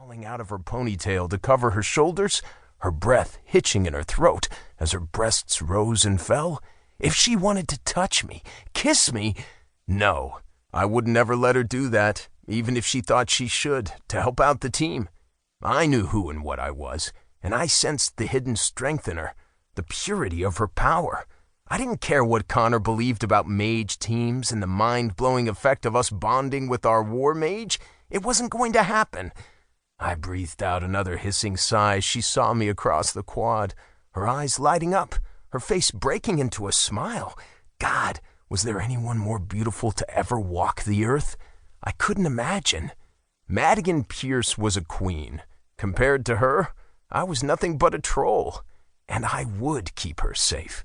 falling out of her ponytail to cover her shoulders, her breath hitching in her throat as her breasts rose and fell. If she wanted to touch me, kiss me, no, I would never let her do that, even if she thought she should, to help out the team. I knew who and what I was, and I sensed the hidden strength in her, the purity of her power. I didn't care what Connor believed about mage teams and the mind-blowing effect of us bonding with our war mage. It wasn't going to happen. I breathed out another hissing sigh as she saw me across the quad, her eyes lighting up, her face breaking into a smile. God, was there anyone more beautiful to ever walk the earth? I couldn't imagine. Madigan Pierce was a queen. Compared to her, I was nothing but a troll, and I would keep her safe.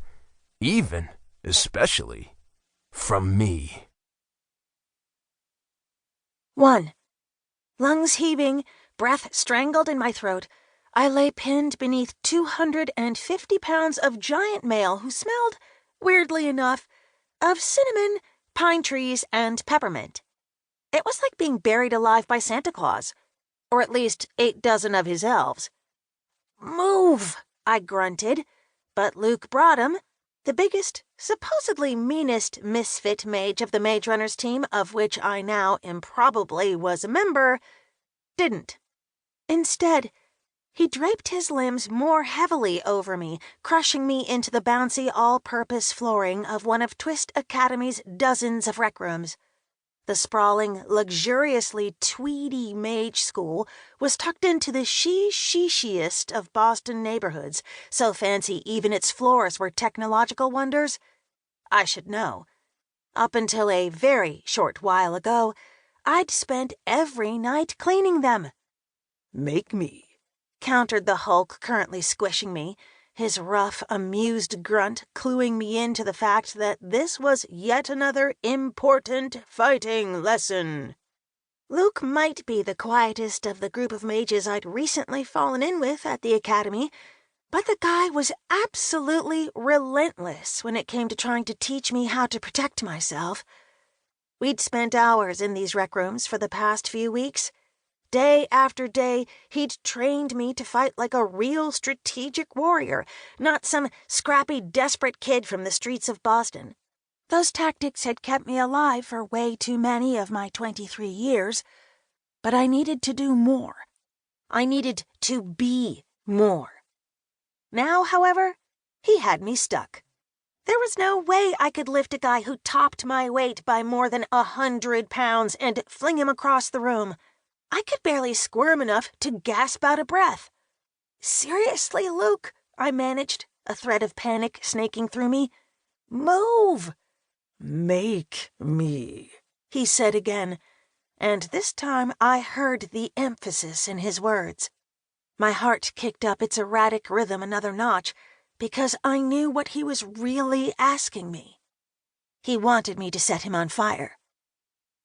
Even, especially, from me. 1. Lungs heaving, breath strangled in my throat, I lay pinned beneath 250 pounds of giant mail who smelled, weirdly enough, of cinnamon, pine trees, and peppermint. It was like being buried alive by Santa Claus, or at least 8 dozen of his elves. "Move," I grunted, but Luke Broadham, the biggest, supposedly meanest misfit mage of the Mage Runners team, of which I now improbably was a member, didn't. Instead, he draped his limbs more heavily over me, crushing me into the bouncy all-purpose flooring of one of Twyst Academy's dozens of rec rooms. The sprawling, luxuriously tweedy mage school was tucked into the she-she-shiest of Boston neighborhoods, so fancy even its floors were technological wonders. I should know. Up until a very short while ago, I'd spent every night cleaning them. "Make me," countered the Hulk currently squishing me, his rough, amused grunt cluing me into the fact that this was yet another important fighting lesson. Luke might be the quietest of the group of mages I'd recently fallen in with at the academy, but the guy was absolutely relentless when it came to trying to teach me how to protect myself. We'd spent hours in these rec rooms for the past few weeks. Day after day, he'd trained me to fight like a real strategic warrior, not some scrappy, desperate kid from the streets of Boston. Those tactics had kept me alive for way too many of my 23 years, but I needed to do more. I needed to be more. Now, however, he had me stuck. There was no way I could lift a guy who topped my weight by more than 100 pounds and fling him across the room. I could barely squirm enough to gasp out a breath. "Seriously, Luke?" I managed, a thread of panic snaking through me. "Move!" "Make me," he said again, and this time I heard the emphasis in his words. My heart kicked up its erratic rhythm another notch, because I knew what he was really asking me. He wanted me to set him on fire.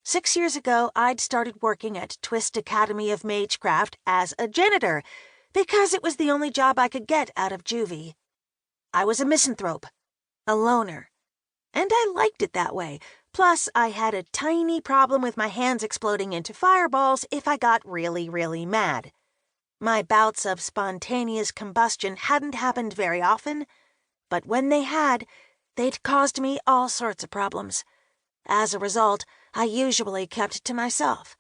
6 years ago, I'd started working at Twyst Academy of Magecraft as a janitor, because it was the only job I could get out of juvie. I was a misanthrope, a loner, and I liked it that way. Plus, I had a tiny problem with my hands exploding into fireballs if I got really, really mad. My bouts of spontaneous combustion hadn't happened very often, but when they had, they'd caused me all sorts of problems. As a result, I usually kept to myself.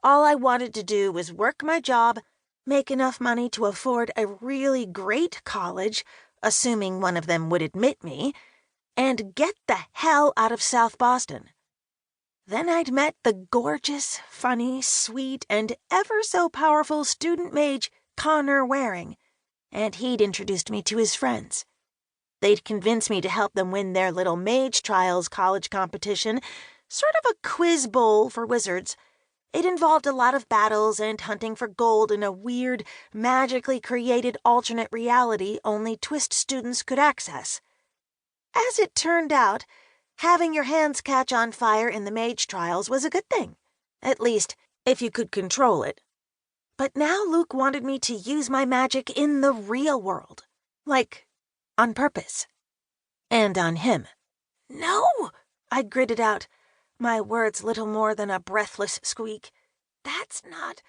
All I wanted to do was work my job, make enough money to afford a really great college, assuming one of them would admit me, and get the hell out of South Boston. Then I'd met the gorgeous, funny, sweet, and ever-so-powerful student mage Connor Waring, and he'd introduced me to his friends. They'd convinced me to help them win their little Mage Trials college competition, sort of a quiz bowl for wizards. It involved a lot of battles and hunting for gold in a weird, magically created alternate reality only Twyst students could access. As it turned out, having your hands catch on fire in the Mage Trials was a good thing, at least if you could control it. But now Luke wanted me to use my magic in the real world, like on purpose. And on him. "No!" I gritted out, my words little more than a breathless squeak. "That's not